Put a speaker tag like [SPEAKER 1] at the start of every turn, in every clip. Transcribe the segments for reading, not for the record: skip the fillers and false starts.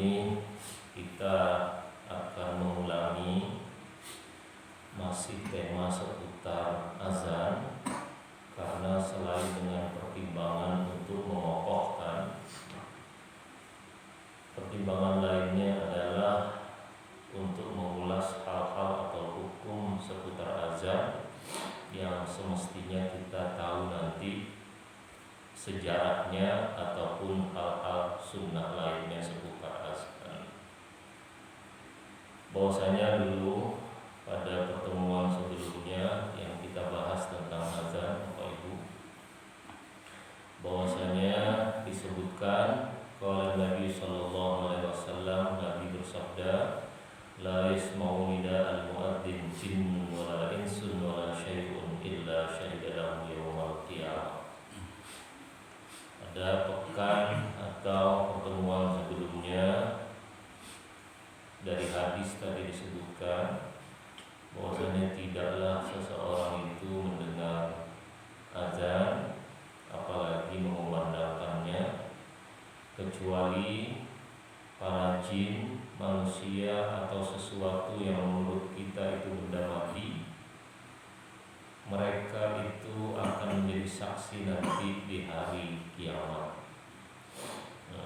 [SPEAKER 1] ini kita akan mengulangi masih tema seputar azan, karena selain dengan pertimbangan untuk mengokohkan, pertimbangan lainnya adalah untuk mengulas hal-hal atau hukum seputar azan yang semestinya kita tahu nanti sejarahnya ataupun hal-hal sunnah lainnya seputar azan. Bahwasanya dulu pada pertemuan sebelumnya yang kita bahas tentang azan, Bapak Ibu, bahwasanya disebutkan kalau Nabi Sallallahu Alaihi Wasallam, Nabi bersabda, la yasma'u nida al-mu'adzin jinnun wala insun wala syai'un illa syahida lahu yawmal qiyamah. Ada pekan atau pertemuan sebelumnya dari hadis tadi disebutkan bahwasanya tidaklah seseorang itu mendengar azan apalagi mengumandangkannya kecuali para jin, manusia atau sesuatu yang menurut kita itu benda mati, mereka itu akan menjadi saksi nanti di hari kiamat.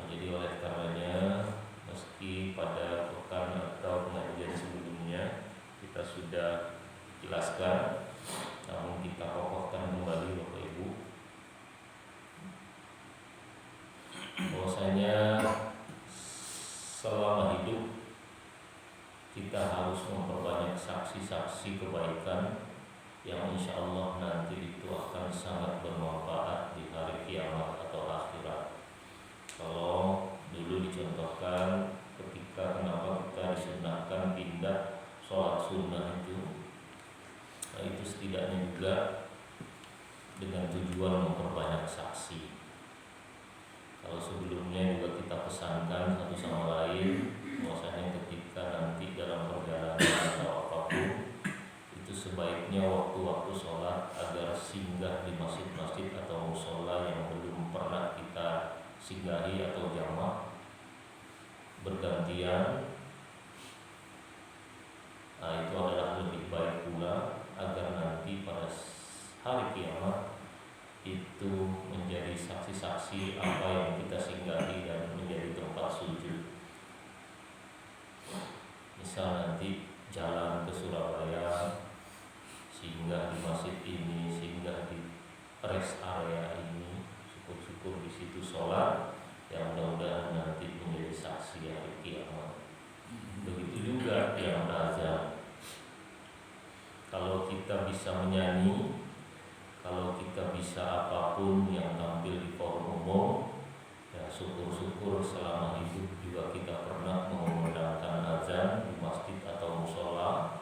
[SPEAKER 1] Jadi oleh karenanya, meski pada pekan atau pengajian sebelumnya kita sudah jelaskan, namun kita kokohkan kembali Bapak Ibu, bahwasanya selama hidup kita harus memperbanyak saksi-saksi kebaikan yang insya Allah nanti itu akan sangat bermanfaat di hari kiamat atau akhirat. Kalau dulu dicontohkan ketika kenapa kita disunahkan pindah sholat sunnah itu, nah itu setidaknya juga dengan tujuan memperbanyak saksi. Kalau sebelumnya juga kita pesankan satu sama lain, bahwasanya ketika nanti dalam perjalanan atau apapun, itu sebaiknya waktu-waktu sholat agar singgah di masjid-masjid atau musola yang belum pernah kita singgahi atau jamak bergantian. Nah, itu adalah lebih baik pula agar nanti pada hari kiamat itu menjadi saksi-saksi apa yang kita singgahi dan menjadi tempat sujud. Misal nanti jalan ke Surabaya, singgah di masjid ini, singgah di rest area ini, syukur-syukur di situ sholat, yang mudah-mudahan nanti menjadi saksi hari kiamat. Begitu juga yang azan. Kalau kita bisa menyanyi, kalau kita bisa apapun yang tampil di forum umum, ya syukur-syukur selama hidup juga kita pernah mengumandangkan azan di masjid atau musola,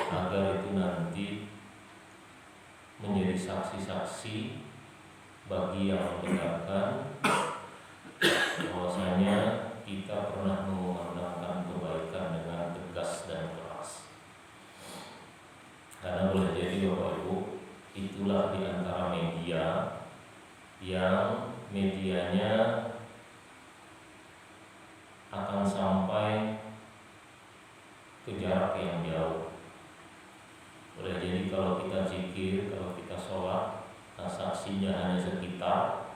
[SPEAKER 1] agar itu nanti menjadi saksi-saksi bagi yang mendengarkan bahwasanya kita pernah mengumandangkan kebaikan dengan tegas dan keras. Karena boleh jadi Bapak Ibu, itulah di antara media yang medianya akan sampai ke jarak yang jauh. Boleh jadi kalau kita zikir, kalau kita sholat, transaksinya hanya sekitar,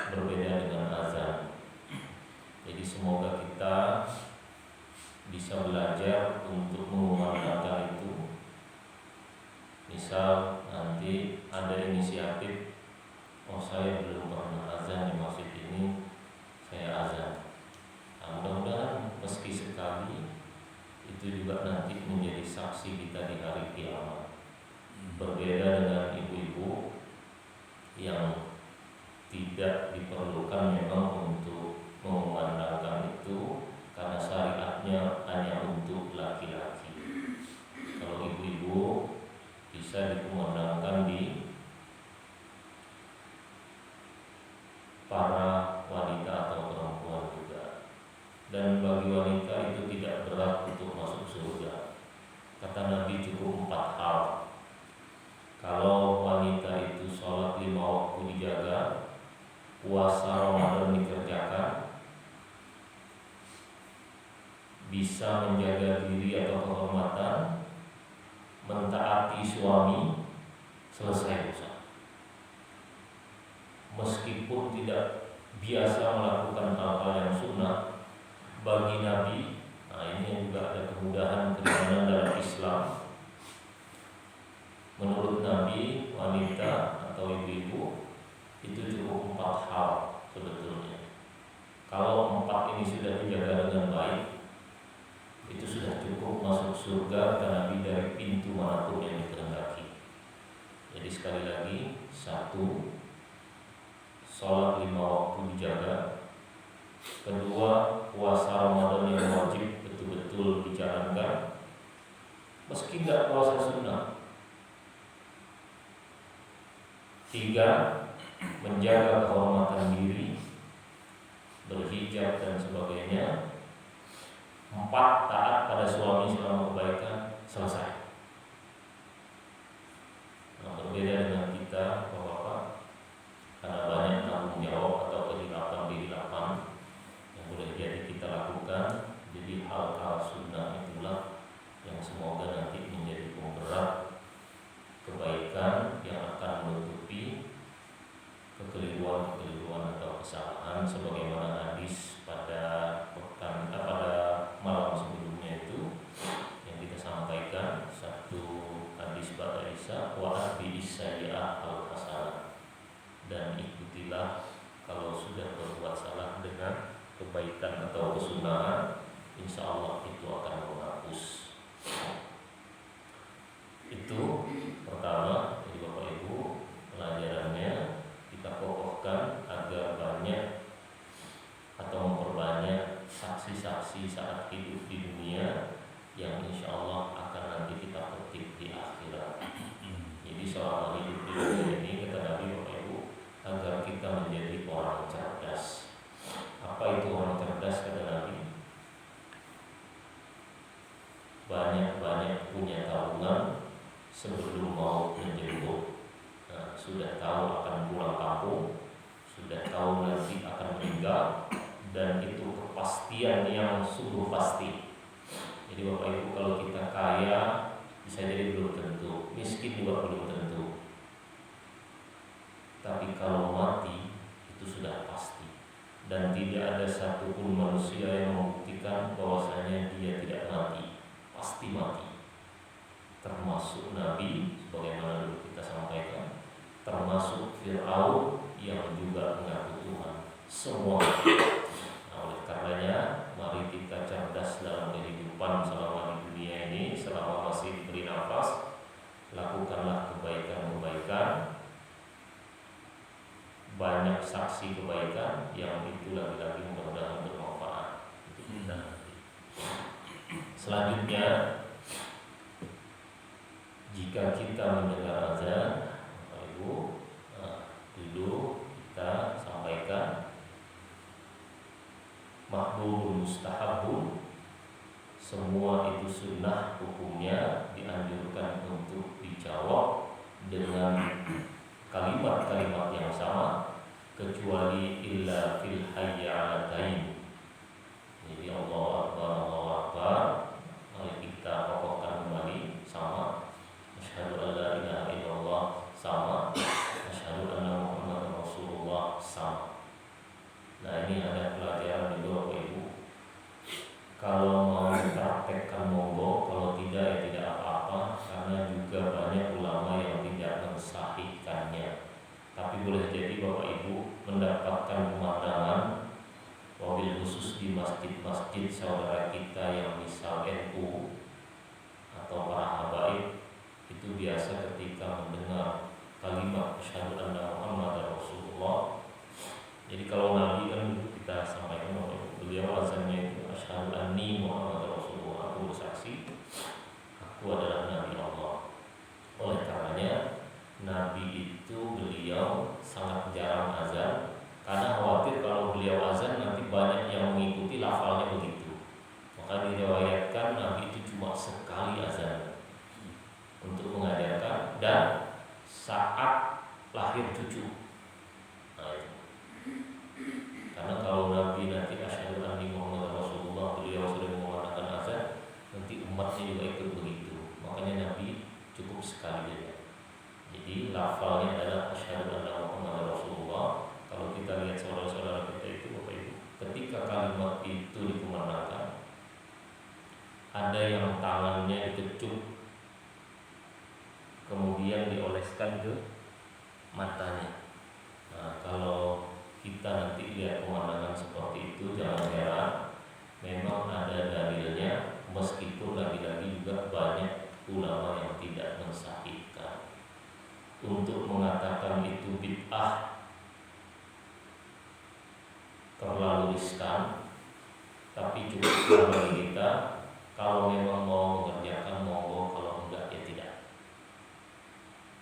[SPEAKER 1] berbeda dengan azan. Jadi semoga kita bisa belajar untuk mengumandangkan itu. Misal nanti ada inisiatif, oh saya belum pernah azan di masjid ini, saya azan. Nah, mudah-mudahan meski sekali itu juga nanti menjadi saksi kita di hari kiamat. Berbeda dengan ibu-ibu yang tidak diperlukan memang untuk mengumandangkan itu, karena syariatnya hanya untuk laki-laki. Kalau ibu-ibu bisa dikumandangkan di para wanita atau perempuan juga. Dan bagi wanita itu tidak berat untuk masuk surga. Kata Nabi cukup 4 hal. Kalau wanita itu sholat 5 waktu di bisa menjaga diri atau kehormatan, mentaati suami, selesai urusan. Meskipun tidak biasa melakukan hal-hal yang sunnah bagi Nabi, nah ini juga ada kemudahan keringanan dalam Islam. Menurut Nabi, wanita atau ibu-ibu itu cukup 4 hal sebetulnya. Kalau 4 ini sudah dijaga dengan baik, itu sudah cukup masuk surga kata Nabi dari pintu manapun yang dikehendaki. Jadi sekali lagi, 1, sholat 5 waktu dijaga. 2, puasa Ramadan yang wajib betul-betul dijalankan, meski tidak puasa sunnah. 3, menjaga kehormatan diri, berhijab dan sebagainya. 4, taat pada suami selama kebaikan, selesai. Nah, berbeda dengan kita Bapak-bapak, karena banyak tanggung jawab atau kehilapan yang boleh jadi kita lakukan. Jadi hal-hal sunnah itulah yang semoga nanti menjadi pemberat kebaikan yang akan menutupi kekeliruan atau kesalahan, sebagaimana hadis pada malam sebelumnya itu yang kita sampaikan. 1 hadis pada Isa, wa atbi sayyi'ah al-hasanah, dan ikutilah kalau sudah berbuat salah dengan kebaikan atau kesunahan, insya Allah itu akan menghapus. Itu pertama. Jadi Bapak Ibu, pelajarannya kita kokohkan agar banyak atau memperbanyak saksi-saksi saat hidup di dunia yang insya Allah akan nanti kita petik di akhirat. Jadi selama hidup di dunia ini, kata Nabi Bapak Ibu, agar kita menjadi orang cerdas. Apa itu orang cerdas kata Nabi? Banyak-banyak punya tabungan sebelum mau menjemput. Nah, sudah tahu akan pulang kampung, sudah tahu nanti akan meninggal, dan itu kepastian yang sungguh pasti. Jadi Bapak Ibu, kalau kita kaya bisa jadi belum tentu, miskin juga belum tentu. Tapi kalau mati itu sudah pasti, dan tidak ada satupun manusia yang membuktikan bahwasanya dia tidak mati, pasti mati. Termasuk Nabi, sebagaimana dulu kita sampaikan, termasuk Fir'aun yang juga mengaku Tuhan, semua. Nah, oleh karenanya mari kita cerdas dalam kehidupan selama di dunia ini, selama masih diberi nafas. Lakukanlah kebaikan-kebaikan, banyak saksi kebaikan yang itu lagi-lagi mudah-mudahan bermanfaat untuk kita nanti. Selanjutnya, jika kita mendengar azan, Bapak Ibu, dulu kita sampaikan makhlul mustahabun, semua itu sunnah hukumnya dianjurkan untuk dijawab dengan kalimat-kalimat yang sama, kecuali illa fil hayyalatain. Jadi Allahu Akbar, Allahu Akbar, mari kita kokohkan kembali sama. Asyhadu an la ilaha illallah sama. Asyhadu anna Muhammadar Rasulullah sama. Nah, ini ada pelajaran juga Bapak Ibu. Kalau mau praktekkan monggo, kalau tidak ya tidak apa-apa, karena juga banyak ulama yang tidak mensahihkannya. Tapi boleh jadi Bapak Ibu mendapatkan pemandangan, wabil khusus di masjid-masjid saudara kita yang misal NU atau para habaib, itu biasa ketika mendengar kalimat asyhadu anna Muhammadar Rasulullah. Jadi kalau Nabi kan kita sampaikan bahwa beliau azannya itu asyhadu anni Muhammadar Rasulullah, aku bersaksi aku adalah Nabi Allah. Oleh karenanya Nabi itu beliau sangat jarang azan, karena khawatir kalau beliau azan nanti banyak yang mengikuti lafalnya begitu. Maka diriwayatkan Nabi itu cuma sekali azan untuk mengajarkan dan saat lahir cucu. Nah, itu. Karena kalau Nabi nanti asyhadu anni Muhammadar Rasulullah, beliau sudah mengatakan umatnya juga ikut begitu. Makanya Nabi cukup sekali saja. Jadi lafalnya adalah asyhadu anna Muhammadar Rasulullah. Kalau kita lihat saudara-saudara kita itu Bapak Ibu, ketika kalimat itu dikumandangkan, ada yang tangannya dikecup, kemudian dioleskan ke matanya. Nah, kalau kita nanti lihat pemandangan seperti itu, jangan heran, memang ada dalilnya, meskipun lagi-lagi juga banyak ulama yang tidak mensahihkan. Untuk mengatakan itu bid'ah terlalu riskan, tapi cukup bagi kita. Kalau memang mau mengerjakan monggo, kalau enggak ya tidak.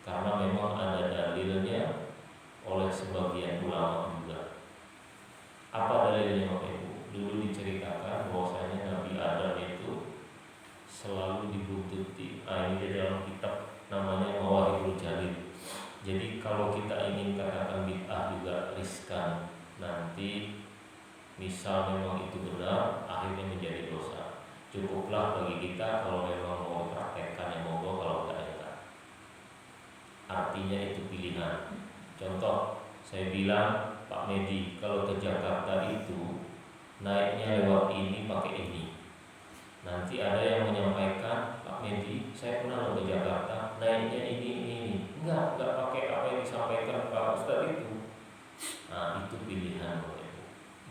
[SPEAKER 1] Karena memang ada dalilnya oleh sebagian ulama juga. Apa dalilnya Bapak Ibu? Dulu diceritakan bahwasanya Nabi Adam itu selalu dibuntuti. Ini di dalam kitab namanya Mawahibul Jalil. Jadi kalau kita ingin katakan bid'ah juga riskan, nanti misal memang itu benar, akhirnya menjadi dosa. Cukuplah bagi kita kalau memang mau praktekkan yang monggo, kalau enggak ya enggak. Artinya itu pilihan. Contoh, saya bilang Pak Medi, kalau ke Jakarta itu naiknya lewat ini pakai ini. Nanti ada yang menyampaikan, Pak Medi, saya pernah ke Jakarta, naiknya ini. Enggak pakai apa yang disampaikan Pak Ustadz itu. Nah, itu pilihan Bapak Ibu.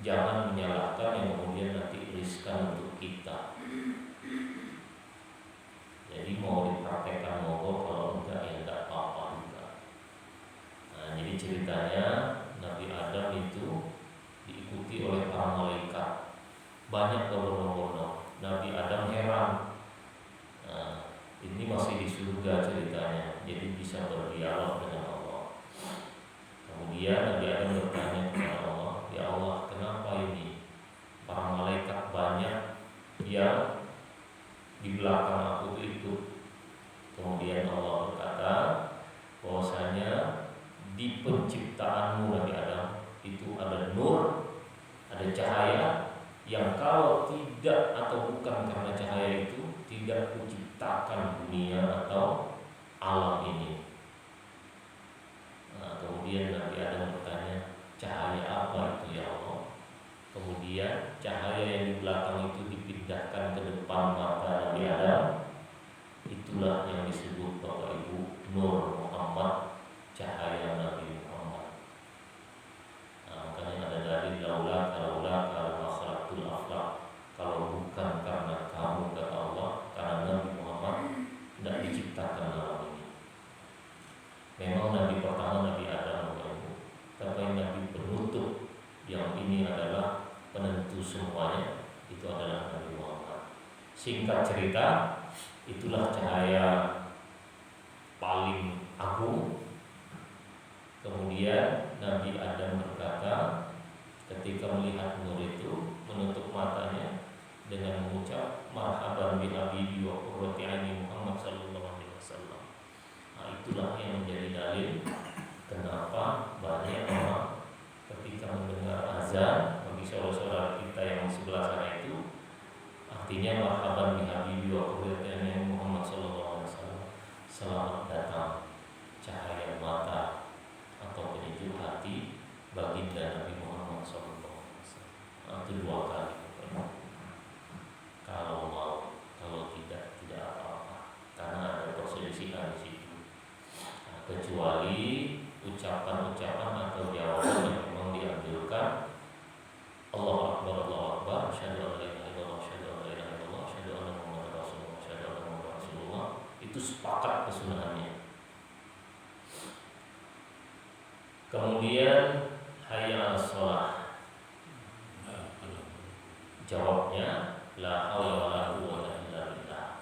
[SPEAKER 1] Jangan menyalahkan yang kemudian nanti riskan untuk kita. Jadi mau dipraktekkan monggo, kalau enggak ya enggak apa-apa juga. Nah, jadi ceritanya Nabi Adam itu diikuti oleh para malaikat. Banyak berbondong-bondong. Nabi Adam heran. Nah, ini masih di surga ceritanya, jadi bisa berdialog dengan Allah. Kemudian Nabi Adam bertanya kepada Allah, ya Allah, kenapa ini para malaikat banyak yang di belakang aku itu? Kemudian Allah berkata bahwasanya di penciptaanmu Nabi Adam itu ada nur, ada cahaya yang kalau tidak atau bukan karena cahaya itu tidak kuciptakan dunia atau alam ini. Nah, kemudian Nabi Adam bertanya, cahaya apa itu ya Allah? Kemudian cahaya yang di belakang itu dipindahkan ke depan mata Nabi Adam. Itulah yang disebut Bapak Ibu Nur Muhammad, cahaya Nabi Muhammad. Nah, makanya ada dari laula karena khalaqtul aflaq. Kalau bukan karena kamu kata Allah, karena Nabi Muhammad tidak diciptakan alam ini. Memang Nabi pertama Nabi Adam, tapi Nabi penutup yang ini adalah penentu semuanya, itu adalah Nabi Muhammad. Singkat cerita, itulah cahaya paling agung. Kemudian Nabi Adam berkata, ketika melihat nur itu, menutup matanya dengan mengucap marhaban bi habibi wa qurrati aini Muhammad sallallahu alaihi wasallam. Nah, itulah yang menjadi dalil kenapa banyak orang ketika mendengar azan, bagi saudara-saudara kita yang di sebelah sana itu artinya marhaban bi habibi wa qurrati aini Muhammad sallallahu alaihi wasallam. Selamat datang cahaya mata atau penyejuk hati baginda Nabi Muhammad sallallahu alaihi wasallam. Itu dua kali. Kalau mau, kalau tidak apa-apa, karena ada perselisihan di situ. Nah, kecuali ucapan-ucapan atau jawaban yang memang dianjurkan, Allahu Akbar, asyhadu an la ilaha illallah, asyhadu an la ilaha illallah, asyhadu anna Muhammadar Rasulullah, asyhadu anna Muhammadar Rasulullah, itu sepakat kesunahannya. Kemudian hayya 'alas shalah. Jawabnya la haula wala quwwata illa billah.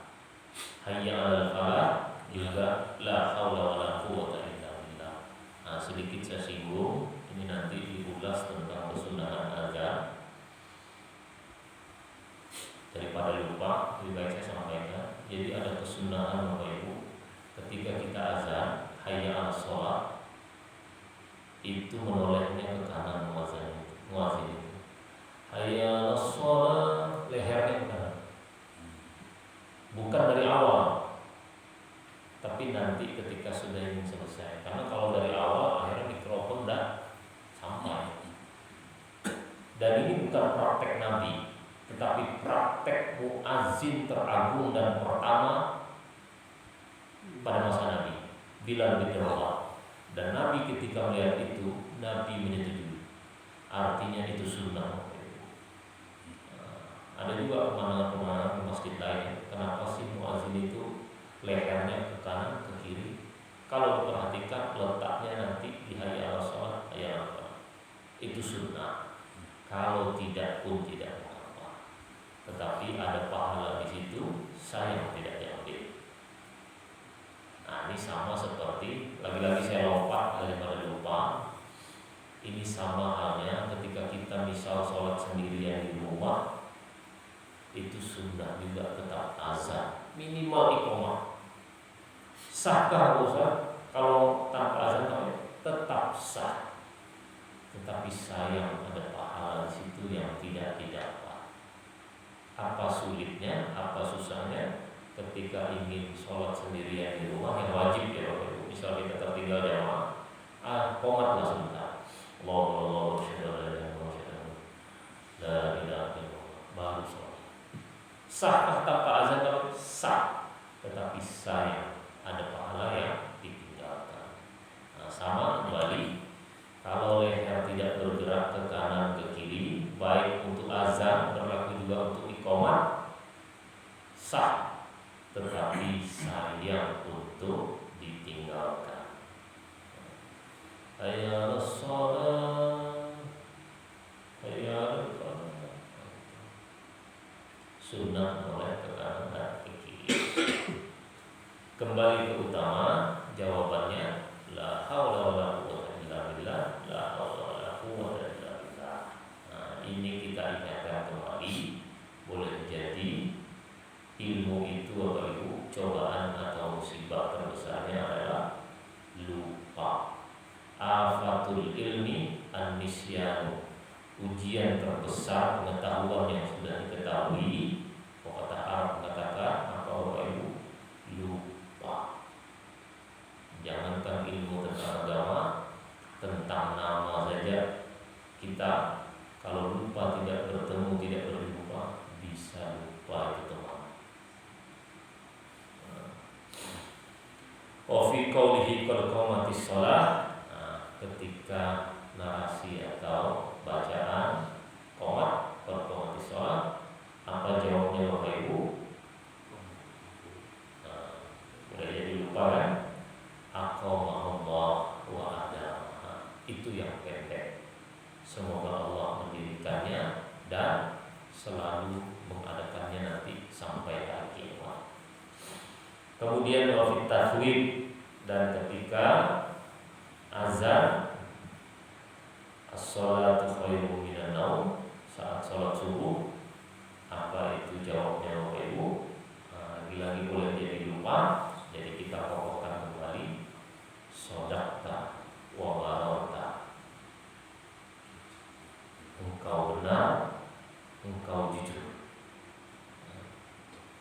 [SPEAKER 1] Hayya 'alal falah juga la haula wala quwwata illa billah. Nah, sedikit saya singgung, ini nanti diulas tentang kesunahan azan. Daripada lupa, lebih baik saya sampaikan. Jadi ada kesunahan Bapak Ibu, ketika kita azan hayya 'alas shalah, itu menolehnya ke kanan muazin itu. Hayya 'alas shalah, lehernya ke kanan. Bukan Tetapi praktek muazin teragung dan pertama pada masa Nabi, Bilal bin Rabah. Dan Nabi ketika melihat itu, Nabi menyetujui. Artinya itu sunnah. Ada juga pemandangan-pemandangan di masjid lain. Kenapa sih muazin itu lehernya ke kanan, ke kiri? Kalau diperhatikan letaknya nanti di hayya 'alas shalah, hayya 'alal falah. Itu sunnah. Kalau tidak pun tidak apa-apa. Tetapi ada pahala di situ, sayang tidak diambil. Nah, ini sama seperti, lagi-lagi saya lompat daripada lupa. Ini sama halnya ketika kita misal sholat sendirian di rumah, itu sunnah juga tetap azan, minimal iqamah. Sahkah Ustaz? Kalau tanpa azan tetap sah. Tetapi sayang ada pahala di situ yang tidak didapat. Apa sulitnya, apa susahnya ketika ingin sholat sendirian di rumah yang wajib ya Bapak Ibu. Misal kita tertinggal jamaah, qomatlah sebentar. Allahu Akbar, la ilaha illallah, baru sholat. Sahkah tanpa azan? Sah. Tetapi sayang ada pahala yang ditinggalkan. Nah, sama kembali, kalau leher tidak bergerak ke kanan ke kiri, baik untuk azan berlaku juga untuk iqamah, sah. Tetapi sayang untuk ditinggalkan. Hayya 'alas shalah, hayya 'alal falah. Sunnah mulai ke kanan dan ke kiri. Kembali ke utama, jawabannya la haula wala quwwata illa billah, la haula wala quwwata illa billah. Nah, ini kita ingatkan kembali. Boleh jadi ilmu itu Bapak Ibu, cobaan atau musibah terbesarnya adalah lupa. Afatul ilmi an-nisyanu. Ujian terbesar pengetahuan yang sudah diketahui. Pepatah Arab mengatakan apa Bapak Ibu? Lupa. Jangankan ilmu tentang agama, tentang nama saja kita kalau lupa, tidak bertemu, tidak berjumpa, bisa lupa itu teman. Wa fi qoulihi qad qamatis shalah. Ketika narasi atau bacaan qomat qad qamatis shalah, apa jawabnya Bapak Ibu? Udah jadi lupa kan? Aqamahullah wa adamaha. Itu yang pendek. Semoga Allah mendirikannya dan selalu mengadakannya nanti sampai hari kiamat. Kemudian wafit tahwid, dan ketika azan as-sholatu khairum minan naum, saat sholat subuh, apa itu jawabnya Bapak Ibu? Lagi-lagi boleh jadi lupa, jadi kita kokohkan kembali. Shodaqta wa barota. Engkau benar, engkau jujur.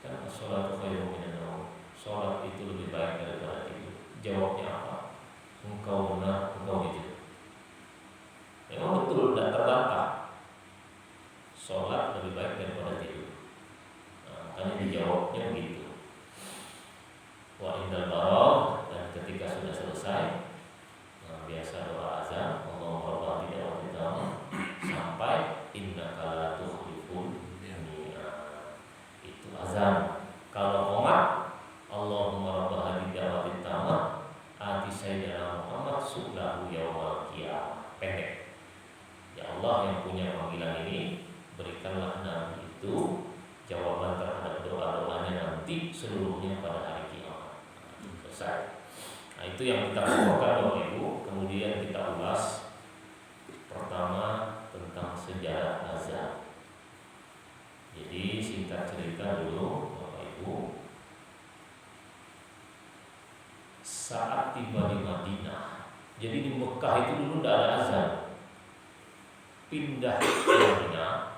[SPEAKER 1] Kan as-sholatu khairum minan naum, sholat itu lebih baik daripada tidur. Jawabnya apa? Engkau benar, engkau jujur. Memang betul, tidak terbantah. Sholat lebih baik daripada tidur. Makanya dijawabnya begitu. Wa indal barah, dan ketika sudah selesai, biasa doa azan, Allahu Akbar tidak wajib sampai innaka la tukhliful mi'ad. Itu azan. Kalau qomat, Allahumma rabb hadhihi da'watit tammah ati sayyidina Muhammad subhanahu yaumal qiyamah. Pendek. Ya Allah yang punya panggilan ini, berikanlah Nabi itu jawaban terhadap doa-doanya nanti seluruhnya pada hari kiamat. Selesai. Nah, itu yang kita lakukan Bapak Ibu. Kemudian kita ulas pertama tentang sejarah azan. Jadi singkat cerita dulu Bapak Ibu, saat tiba di Madinah. Jadi di Mekah itu dulu tidak ada azan. Pindah ke Madinah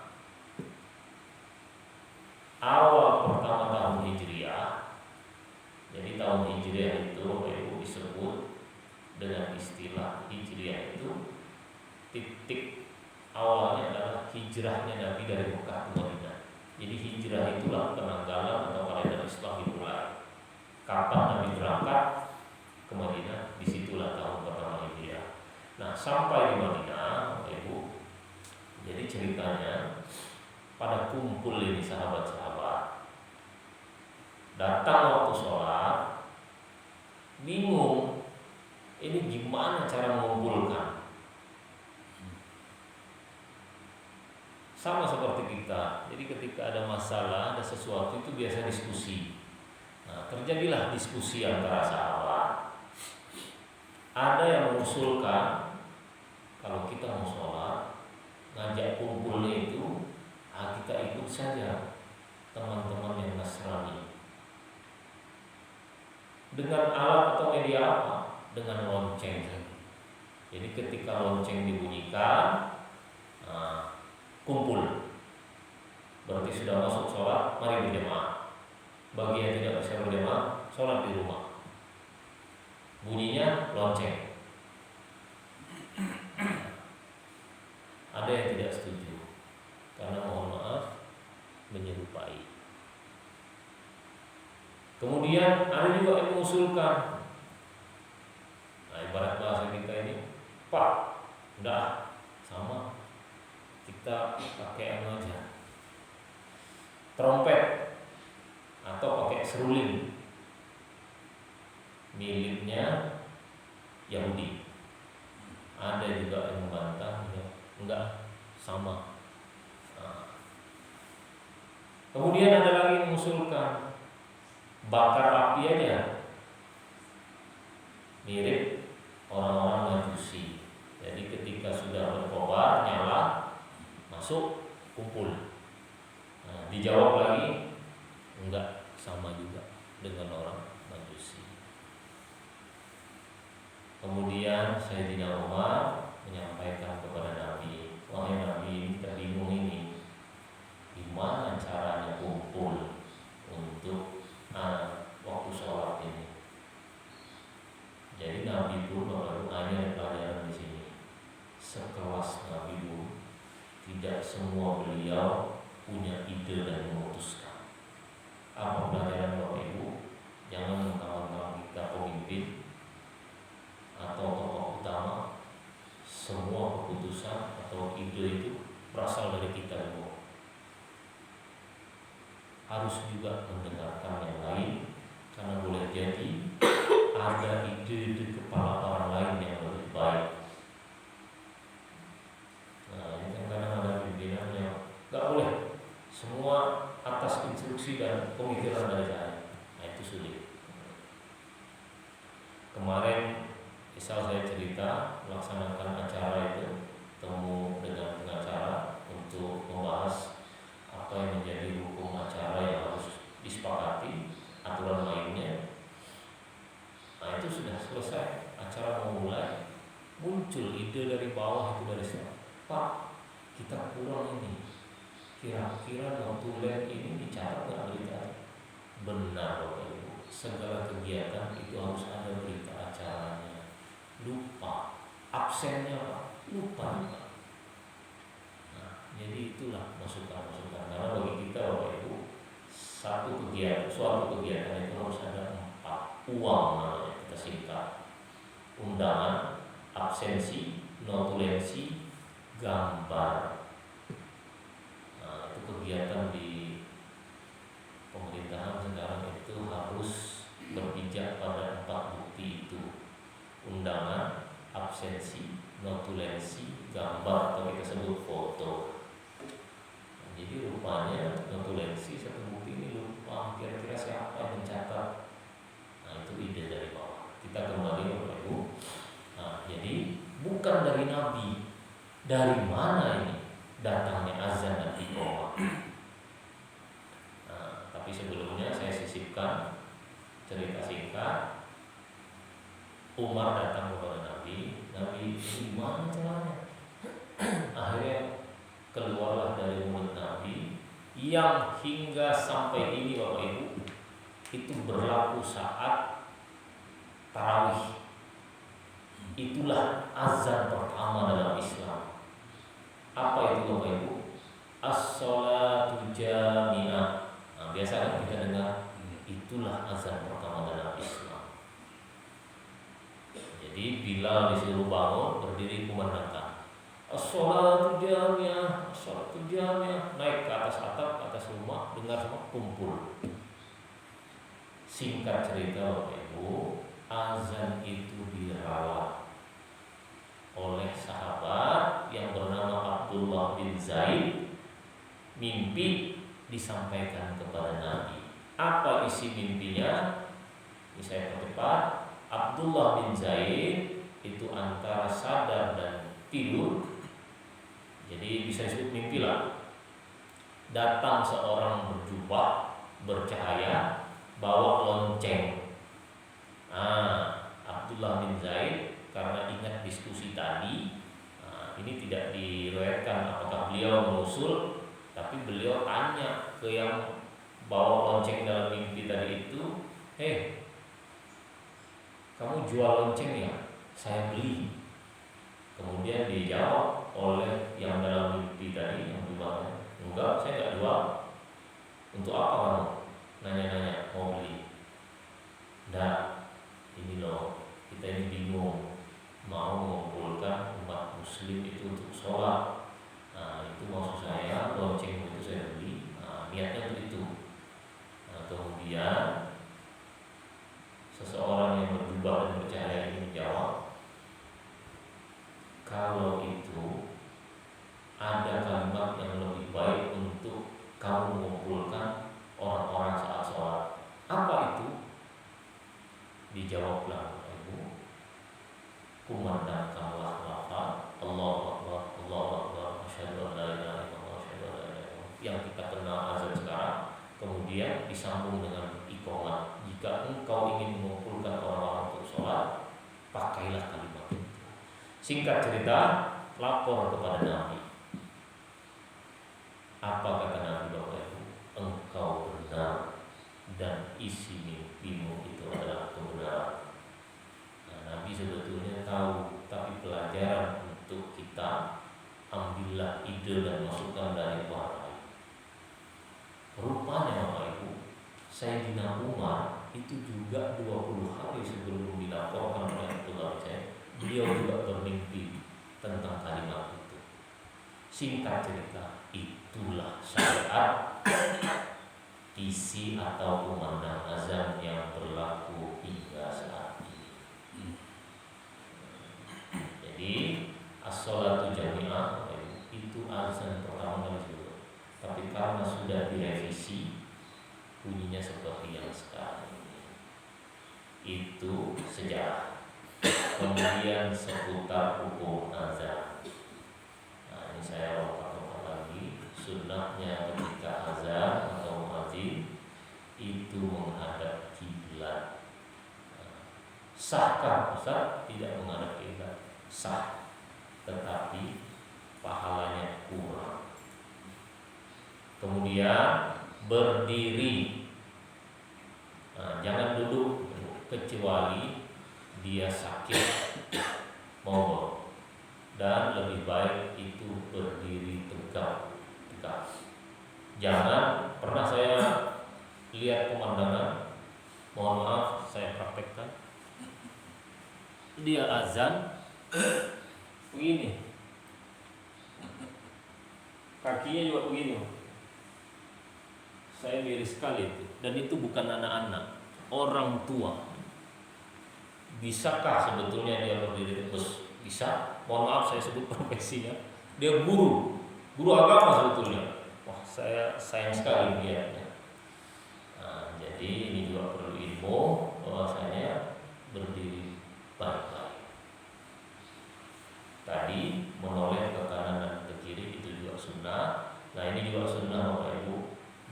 [SPEAKER 1] awal pertama tahun Hijriah. Jadi tahun Hijriah itu Bapak Ibu disebut dengan istilah Hijriah itu titik awalnya adalah hijrahnya Nabi dari Mekah ke Madinah. sampai di Madinah, Ibu. Jadi ceritanya pada kumpul ini sahabat-sahabat, datang waktu sholat, bingung ini gimana cara mengumpulkan. Sama seperti kita. Jadi ketika ada masalah, ada sesuatu itu biasa diskusi. Nah, terjadilah diskusi antara sahabat. Ada yang mengusulkan kalau kita mau sholat, ngajak kumpulnya itu, kita ikut saja teman-teman yang Nasrani. Dengan alat atau media apa? Dengan lonceng. Jadi ketika lonceng dibunyikan, kumpul. Berarti sudah masuk sholat, mari berjamaah. Bagi yang tidak bisa berjamaah, sholat di rumah. Bunyinya lonceng. Ada yang tidak setuju karena mohon maaf menyerupai. Kemudian ada juga yang mengusulkan, nah ibarat bahasa kita ini, Pak, udah sama, kita pakai yang aja, trompet atau pakai seruling miliknya Yahudi. Ada juga yang membantah, ya, enggak sama. Nah. Kemudian ada lagi yang mengusulkan bakar api aja, mirip orang-orang Majusi. Jadi ketika sudah berkobar nyala, masuk kumpul. Nah, dijawab lagi, enggak sama juga dengan orang Majusi. Kemudian Sayyidina Umar menyampaikan kepada Nabi, wahai Nabi, kita bingung ini, gimana caranya kumpul untuk waktu sholat ini. Jadi Nabi pun baru ada pelajaran di sini. Sekelas Nabi pun tidak semua beliau punya ide dan memutuskan. Apa pelajaran Bapak Ibu? Jangan mentang-mentang kita pemimpin atau tokoh utama, semua keputusan atau ide itu berasal dari kita semua. Harus juga mendengarkan yang lain, karena boleh jadi ada ide di kepala orang lain yang lebih baik. Nah, ini kan kadang ada pimpinan yang nggak boleh semua atas instruksi dan pemikiran dari saya. Nah, itu sulit. Kemarin misal saya cerita melaksanakan acara itu, temu dengan pengacara untuk membahas apa yang menjadi hukum acara yang harus disepakati, aturan mainnya. Nah, itu sudah selesai, acara mau mulai, muncul ide dari bawah itu, dari sana, Pak, kita kurang ini, kira-kira notulen ini dicatat nggak berita? Benar Bapak Ibu, segala kegiatan itu harus ada berita acaranya. Lupa, absennya Pak, lupa. Jadi itulah masukan-masukan. Karena bagi kita Bapak Ibu, suatu kegiatan itu harus ada 4 uang namanya, kita singkat: undangan, absensi, notulensi, gambar. Nah, itu kegiatan di pemerintahan sekarang itu harus berpijak pada 4 bukti itu: undangan, absensi, notulensi, gambar, atau kita sebut foto. Jadi rupanya notulensi satu bukti ini lupa, kira-kira siapa yang mencatat. Nah, itu ide dari bawah. Kita kembali Bapak Ibu. Nah, jadi bukan dari Nabi. Dari mana ini datangnya azan dan iqamah? Nah, tapi sebelumnya saya sisipkan cerita singkat. Umar datang kepada Nabi, Nabi, gimana caranya? Akhirnya keluarlah dari mulut Nabi yang hingga sampai ini Bapak Ibu itu berlaku saat tarawih. Itulah azan pertama dalam Islam. Apa itu Bapak Ibu? As-sholatu jami'ah. Nah, biasa kan kita dengar, itulah azan pertama dalam Islam. Jadi Jadi Bilal disuruh bangun, berdiri kumandangkan as-sholatu jamiah, as-sholatu jamiah. Naik ke atas atap, ke atas rumah, dengar semua kumpul. Singkat cerita Bapak Ibu, azan itu dirawat oleh sahabat yang bernama Abdullah bin Zaid. Mimpi disampaikan kepada Nabi. Apa isi mimpinya? Ini saya percepat. Abdullah bin Zaid itu antara sadar dan tidur, jadi bisa disebut mimpi lah. Datang seorang berjubah bercahaya, bawa lonceng. Abdullah bin Zaid karena ingat diskusi tadi, ini tidak diriwayatkan apakah beliau menusul, tapi beliau tanya ke yang bawa lonceng dalam mimpi tadi itu, kamu jual lonceng ya? Saya beli. Kemudian dijawab oleh yang dalam mimpi tadi, yang jubahnya, enggak, saya enggak jual. Untuk apa kamu nanya-nanya mau beli? Enggak, ini loh, kita ini bingung, mau mengumpulkan umat muslim itu untuk sholat. Itu maksud saya, lonceng itu saya beli. Niatnya untuk itu. Kemudian seseorang yang berjubah dan bercahaya ini menjawab, kalau itu ada kalimat yang lebih baik untuk kamu mengumpulkan orang-orang saat sholat. Apa itu? Dijawablah Ibu, kumandangkanlah lafaz Allahu Akbar, Allahu Akbar, asyhadu an la ilaha illallah, asyhadu an la ilaha illallah, yang kita kenal azan sekarang. Kemudian disambung dengan iqamah. Jika engkau ingin mengumpulkan orang-orang untuk sholat, pakailah kalimat itu. Singkat cerita, lapor kepada Nabi. Apa kata Nabi Bapak Ibu? Engkau benar dan isi mimpimu itu adalah kebenaran. Nabi sebetulnya tahu, tapi pelajaran untuk kita, ambillah ide dan masukan dari orang. Rupanya Bapak Ibu, Sayyidina Umar itu juga 20 hari sebelum dilaporkan oleh Abdullah bin Zaid, beliau juga bermimpi tentang kalimat itu. Singkat cerita, itulah syariat isi atau kumandang azan yang berlaku hingga saat ini. Jadi as-sholatu jami'ah itu azan pertama kali dulu. Tapi karena sudah direvisi, bunyinya seperti yang sekarang ini. Itu sejarah. Kemudian seputar hukum azan. Ini saya lompat lagi. Sunnahnya ketika azan atau muadzin itu menghadap kiblat. Sahkah Ustaz? Tidak menghadap kiblat. Sah, tetapi pahalanya kurang. Kemudian berdiri, jangan duduk kecuali dia sakit mogok, dan lebih baik itu berdiri tegak. Jangan, pernah saya lihat pemandangan, mohon maaf saya praktekkan, dia azan begini, kakinya juga begini. Saya miris sekali itu. Dan itu bukan anak-anak, orang tua. Bisakah sebetulnya dia berdiri terus? Bisa. Mohon maaf saya sebut profesinya. Dia guru agama sebetulnya. Wah, saya sayang sekali melihatnya. Jadi ini juga perlu ilmu bahwasanya berdiri baik-baik. Tadi menoleh ke kanan dan ke kiri itu juga sunnah. Nah ini juga sunnah Bapak Ibu,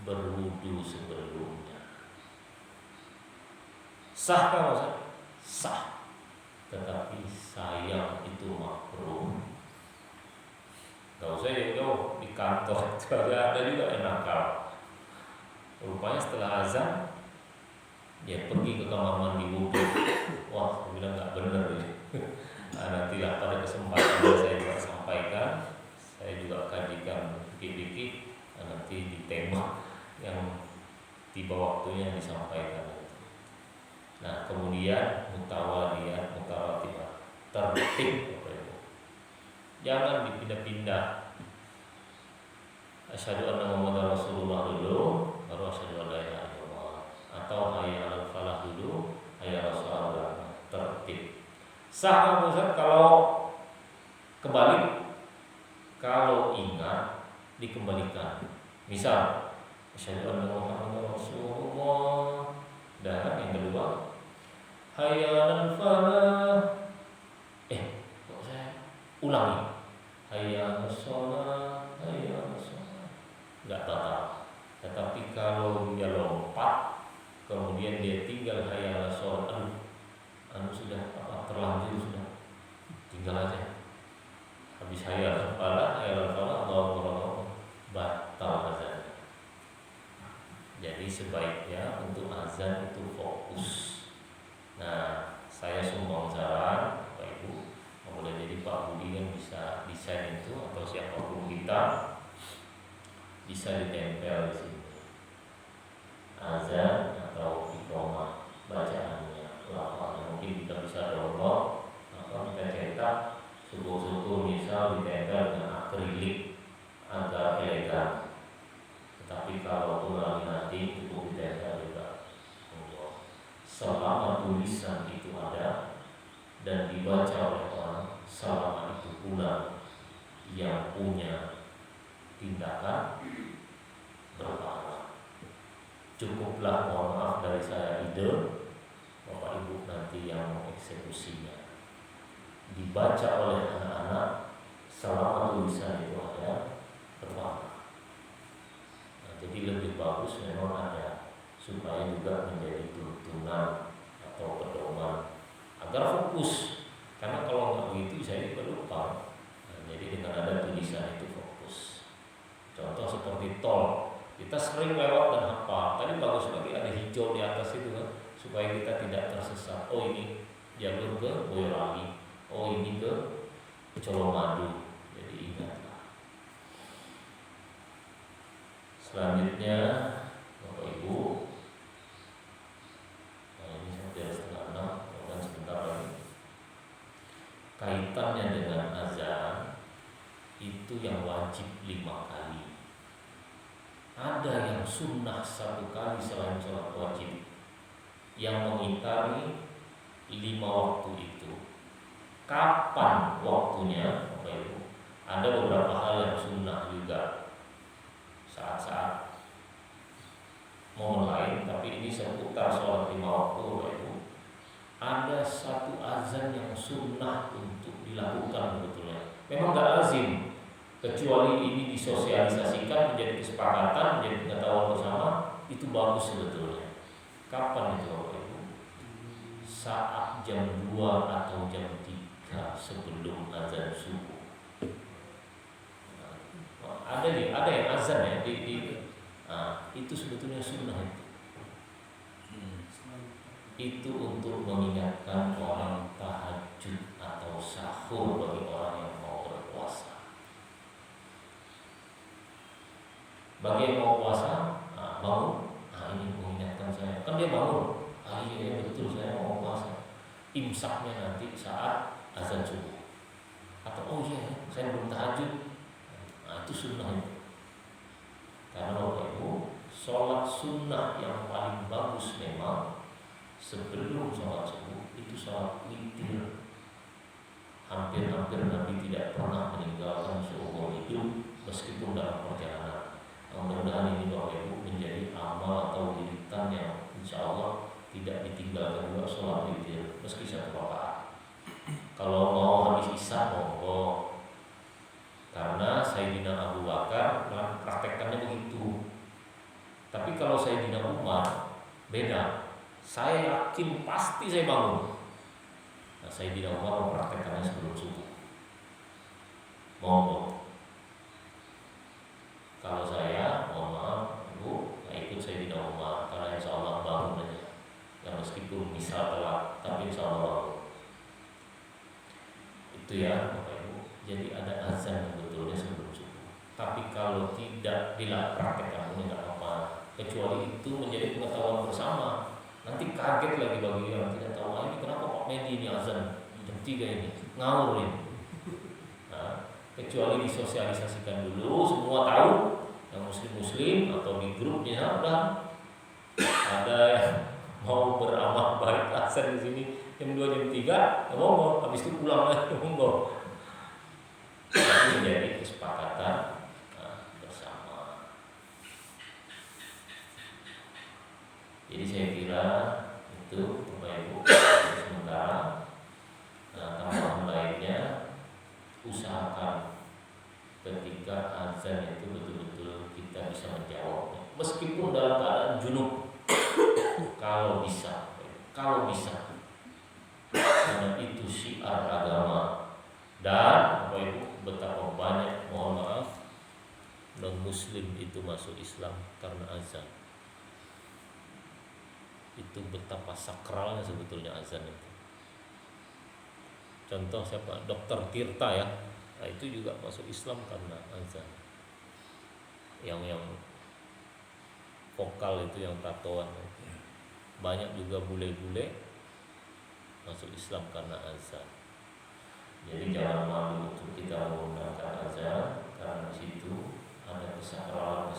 [SPEAKER 1] berwudu sebelumnya. Sah kan Ustaz? Sah. Tetapi sayang itu makruh. Gak usah jauh di kantor, ada juga yang nakal. Rupanya setelah azan dia pergi ke kamar mandi wudu. Wah, saya bilang gak bener ini. Nantilah pada kesempatan saya juga sampaikan, saya juga kajikan dikit-dikit, nanti di tema yang tiba waktunya disampaikan. Nah, kemudian mutawaliyat, mutaratibah, tertib. Jangan dipindah-pindah. Asyhadu anna Muhammadar Rasulullah dulu, baru asyhadu an la ilaha illallah. Atau hayya 'alal falah dulu, hayya 'alas shalah. Tertib. Sah Ustaz kalau kebalik, kalau ingat dikembalikan. Misal asyhadu anna Muhammadar Rasulullah. Dan yang kedua hayya 'alal falah. Kok saya ulangi. Hayya 'alas shalah, hayya 'alas shalah. Enggak batal. Tetapi kalau dia lompat kemudian dia tinggal hayya 'alas shalah, sudah terlanjur sudah. Tinggal aja. Habis hayya 'alal falah, hayya 'alal falah, Allahu akbar, batal azan. Jadi sebaiknya untuk azan itu fokus. Nah, saya sumbang saran Bapak Ibu, boleh jadi Pak Budi kan bisa desain itu, atau siapapun kita bisa ditempel di sini azan atau iqamah bacaannya, lafaznya. Mungkin kita bisa download atau kita cetak subuh-subuh misal ditempel dengan akrilik agar elegan. Tetapi kalau ulangi nanti cukup ditempel juga. Selama tulisan itu ada dan dibaca oleh orang, selama itu pula yang punya tindakan berpahala. Cukuplah, mohon maaf dari saya, ide, Bapak Ibu nanti yang mengeksekusinya. Dibaca oleh anak-anak selama tulisan itu ada, berpahala. Nah, jadi lebih bagus memang ada, supaya juga menjadi tuntunan atau pedoman agar fokus. Karena kalau nggak begitu saya juga lupa. Nah, jadi dengan ada tulisan itu fokus. Contoh seperti tol, kita sering lewat dan hafal. Tadi bagus lagi ada hijau di atas itu kan, supaya kita tidak tersesat. Oh ini jalur ke Boyolali, oh ini ke Colomadu. Jadi ingatlah. Selanjutnya Bapak Ibu, ini sudah 5:30, dan sebentar lagi. Kaitannya dengan azan itu yang wajib 5 kali. Ada yang sunnah 1 kali selain sholat wajib, yang mengitari 5 waktu itu. Kapan waktunya, Bapak Ibu? Ada beberapa hal yang sunnah juga, saat-saat momen lain, tapi ini seputar sholat 5 waktu, Bapak Ibu. Ada 1 azan yang sunnah untuk dilakukan sebetulnya. Memang gak lazim, kecuali ini disosialisasikan menjadi kesepakatan, menjadi pengetahuan bersama, itu bagus sebetulnya. Kapan itu Bapak Ibu? Saat jam 2 atau jam 3 sebelum azan subuh. Ada yang azan ya itu sebetulnya sunnah itu. Itu untuk mengingatkan orang tahajud atau sahur bagi orang yang mau berpuasa. Bagi yang mau puasa, bangun, ini mengingatkan saya. Kan dia bangun, iya betul saya mau puasa. Imsaknya nanti saat azan subuh. Atau oh iya saya belum tahajud. Itu sunnah itu. Karena Bapak Ibu, sholat sunnah yang paling bagus memang sebelum sholat subuh itu sholat witir. Hampir-hampir Nabi tidak pernah meninggalkan seumur hidup meskipun dalam perjalanan. Mudah-mudahan ini Bapak Ibu menjadi amal atau wiridan yang insya Allah tidak ditinggalkan juga sholat witir meski 1 rakaat. Kalau mau habis isya monggo. Karena Sayyidina Abu Bakar praktekkannya begitu. Tapi kalau Sayyidina Umar beda. Saya yakin pasti saya bangun. Nah, Sayyidina Umar mempraktekkannya sebelum subuh. Monggo. Kalau saya, mohon maaf, Ibu, nggak ikut Sayyidina Umar karena insya Allah bangun aja. Ya meskipun misal telat, tapi insya Allah bangun. Itu ya Bapak Ibu. Jadi ada azan sebetulnya sebelum subuh. Tapi kalau tidak dilapraktekkan ini nggak apa-apa. Kecuali itu menjadi pengetahuan bersama. Nanti kaget lagi bagi yang tidak tahu, ini kenapa Pak Medi ini azan jam 3 ini, ngawur ini. Nah, kecuali disosialisasikan dulu, semua tahu, yang muslim-muslim atau di grupnya udah ada yang mau beramal baik azan di sini jam 2 jam 3, ya monggo, habis itu pulang lagi monggo. Ini menjadi kesepakatan bersama. Jadi saya kira itu Bapak Ibu sementara. Tambahan lainnya, usahakan ketika azan itu betul-betul kita bisa menjawab, meskipun dalam keadaan junub, kalau bisa, karena itu syiar agama. Dan Bapak Ibu, betapa banyak, mohon maaf, non muslim itu masuk Islam karena azan. Itu betapa sakralnya sebetulnya azan itu. Contoh siapa? Dokter Tirta ya. Nah, itu juga masuk Islam karena azan. Yang vokal itu, yang tatoan. Banyak juga bule-bule masuk Islam karena azan. Jadi jangan malu untuk kita menggunakan azan, karena di situ ada kesakralan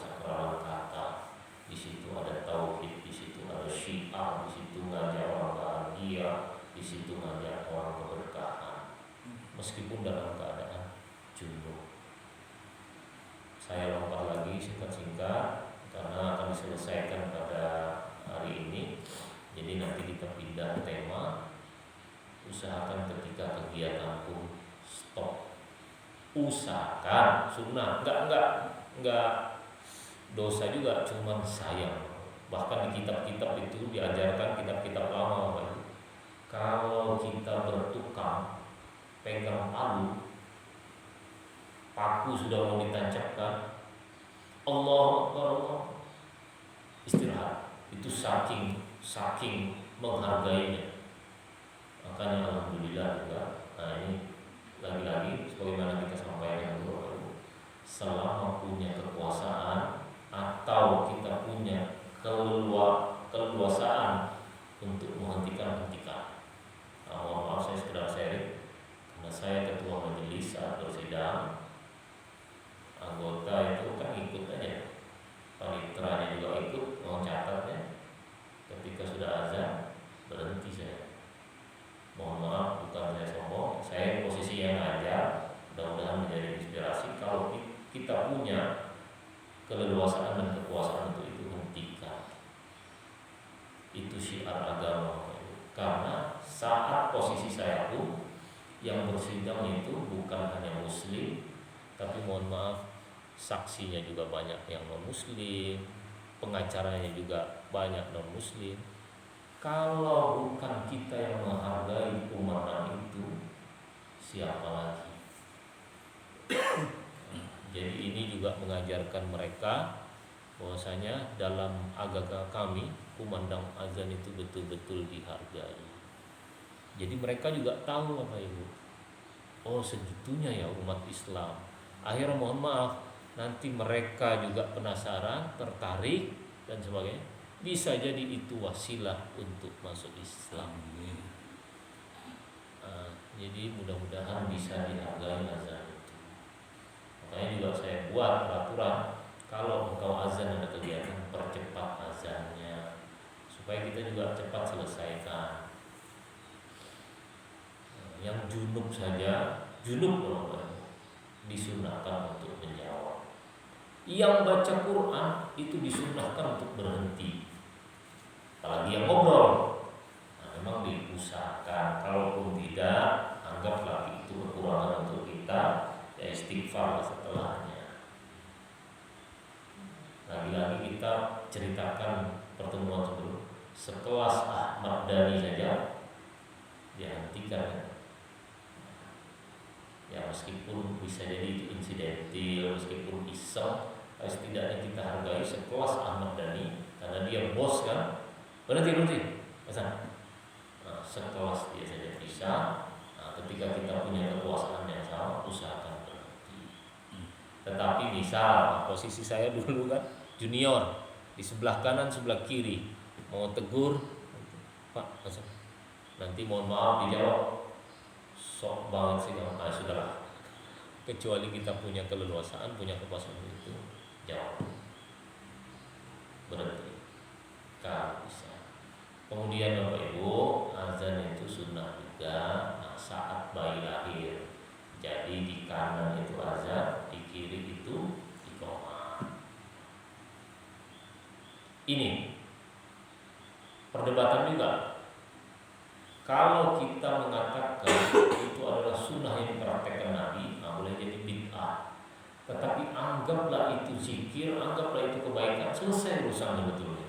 [SPEAKER 1] kata. Di situ ada tauhid, di situ ada syiar, di situ ngajak orang bahagia, di situ ngajak orang keberkahan, meskipun dalam keadaan junub. Saya lompat lagi singkat-singkat karena akan diselesaikan pada hari ini. Jadi nanti kita pindah tema. Usahakan ketika kegiatan pun stop. Usahakan sunnah, enggak dosa juga, cuman sayang. Bahkan di kitab-kitab itu diajarkan, kitab-kitab lama, Pak. Kalau kita bertukang pegang paku sudah mau ditancapkan, Allah istirahat. Itu saking menghargainya. Makanya alhamdulillah juga. Nah, ini lagi-lagi sebagaimana kita sampaikan dulu, selama punya kekuasaan atau kita punya keleluasaan untuk hentikan. Nah, mohon maaf, saya sekedar sharing karena saya ketua majelis saat bersidang. Anggota itu kan ikut aja, panitranya juga ikut, mau catatnya. Ketika sudah azan berhenti saya. Mohon maaf, bukan saya sombong, saya posisi yang ngajar, mudah-mudahan menjadi inspirasi. Kalau kita punya keleluasaan dan kekuasaan untuk itu, hentikan. Itu syiar agama. Karena saat posisi saya pun yang bersidang itu bukan hanya muslim, tapi mohon maaf, saksinya juga banyak yang non muslim, pengacaranya juga banyak non muslim. Kalau bukan kita yang menghargai umat itu, siapa lagi? Jadi ini juga mengajarkan mereka bahwasanya dalam agama kami, kumandang azan itu betul-betul dihargai. Jadi mereka juga tahu, Bapak Ibu, oh segitunya ya umat Islam. Akhirnya mohon maaf, nanti mereka juga penasaran, tertarik dan sebagainya. Bisa jadi itu wasilah untuk masuk Islam. Jadi mudah-mudahan bisa dihargai azan itu. Makanya juga saya buat peraturan, kalau engkau azan ada kegiatan, percepat azannya supaya kita juga cepat selesaikan. Yang junub saja, disunahkan untuk menjawab. Yang baca Quran itu disunahkan untuk berhenti. Apalagi yang ngobrol, memang diusahakan. Kalaupun tidak, anggaplah itu kekurangan untuk kita, ya istighfar setelahnya. Lagi-lagi kita ceritakan pertemuan sebelum, sekelas Ahmad Dhani saja dihentikan. Ya meskipun bisa jadi itu insidentil, meskipun iseng, setidaknya kita hargai sekelas Ahmad Dhani, karena dia bos kan. Berhenti. Nah, sekelas dia saja bisa. Nah, ketika kita punya kekuasaan yang sama, usahakan berhenti. Tetapi misal posisi saya dulu kan junior, di sebelah kanan sebelah kiri, mau tegur Pak, azan. Nanti mohon maaf dijawab. Sok banget sih kamu. Sudahlah. Kecuali kita punya keleluasaan, punya kepuasan itu, jawab. Berhenti. Kalau bisa. Kemudian Bapak Ibu, azan itu sunnah juga saat bayi lahir. Jadi di kanan itu azan, di kiri itu iqamah. Ini perdebatan juga. Kalau kita mengatakan itu adalah sunnah yang dipraktekkan Nabi, boleh jadi bid'ah. Tetapi anggaplah itu zikir, anggaplah itu kebaikan, selesai urusannya betulnya.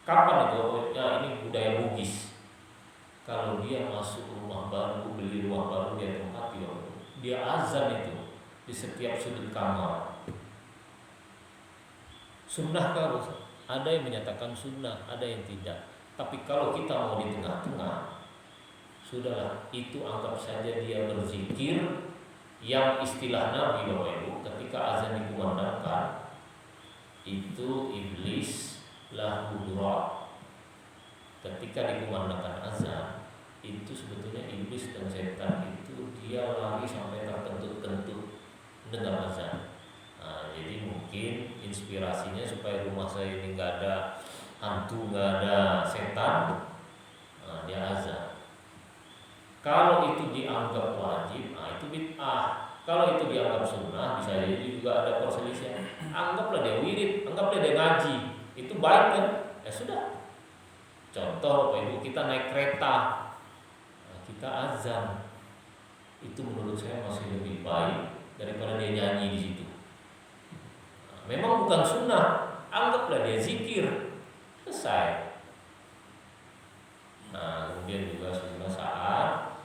[SPEAKER 1] Kapan itu? Ya ini budaya Bugis. Kalau dia masuk rumah baru, beli rumah baru, dia tempati, dia azan itu di setiap sudut kamar. Sunnah kalau ada yang menyatakan sunnah, ada yang tidak. Tapi kalau kita mau di tengah-tengah, sudahlah, itu anggap saja dia berzikir yang istilah Nabi Bapak Ibu ketika azan dikumandangkan itu iblis lahu dura. Ketika dikumandangkan azan itu sebetulnya iblis dan setan itu dia lari sampai terkentut-kentut dengar azan. Jadi mungkin inspirasinya supaya rumah saya ini nggak ada hantu, nggak ada setan, dia azan. Kalau itu dianggap wajib, itu bid'ah. Kalau itu dianggap sunnah, bisa jadi juga ada perselisihan. Anggaplah dia wirid, anggaplah dia ngaji, itu baik kan? Ya sudah. Contoh, Bapak Ibu, kita naik kereta, kita azan, itu menurut saya masih lebih baik daripada dia nyanyi di situ. Memang bukan sunnah, anggaplah dia zikir, selesai. Kemudian juga sunnah saat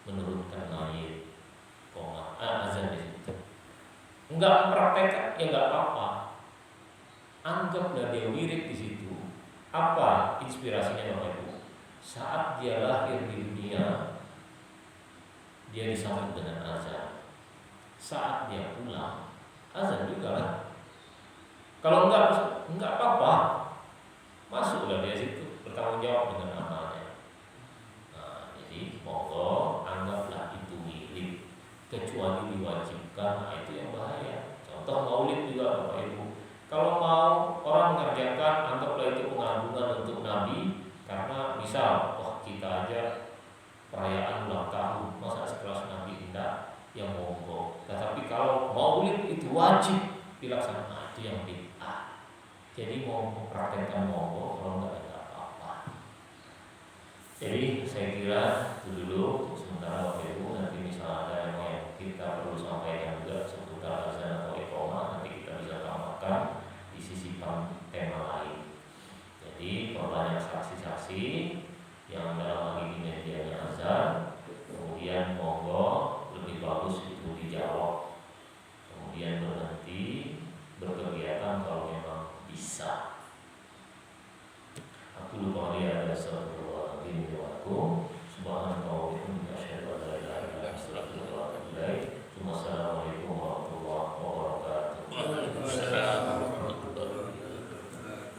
[SPEAKER 1] menurunkan ayat azan di situ. Enggak praktek ya enggak apa-apa. Anggaplah dia wirid di situ. Apa inspirasinya Bapak Ibu? Saat dia lahir di dunia, dia disambut dengan azan. Saat dia pulang, azan juga kan? Kalau enggak apa-apa. Masuklah dia situ, bertanggung jawab dengan amalnya. Jadi monggo anggaplah itu milik, kecuali diwajibkan, itu yang bahaya. Contoh maulid juga Bapak Ibu. Kalau mau orang mengerjakan, anggaplah itu pengagungan untuk Nabi, karena misal, kita aja perayaan ulang tahun, masa sekelas Nabi tidak, yang monggo. Tetapi kalau maulid itu wajib dilaksanakan, itu yang bid'ah. Jadi mau mempraktekkan monggo, kalau enggak ada apa-apa. Jadi saya kira itu dulu sementara Bapak Ibu, nanti misal ada yang kita perlu sampaikan juga seputar azan atau iqamah, nanti kita bisa tambahkan di sisi tema lain. Jadi perbanyak saksi-saksi yang dalam hal ini medianya azan, kemudian monggo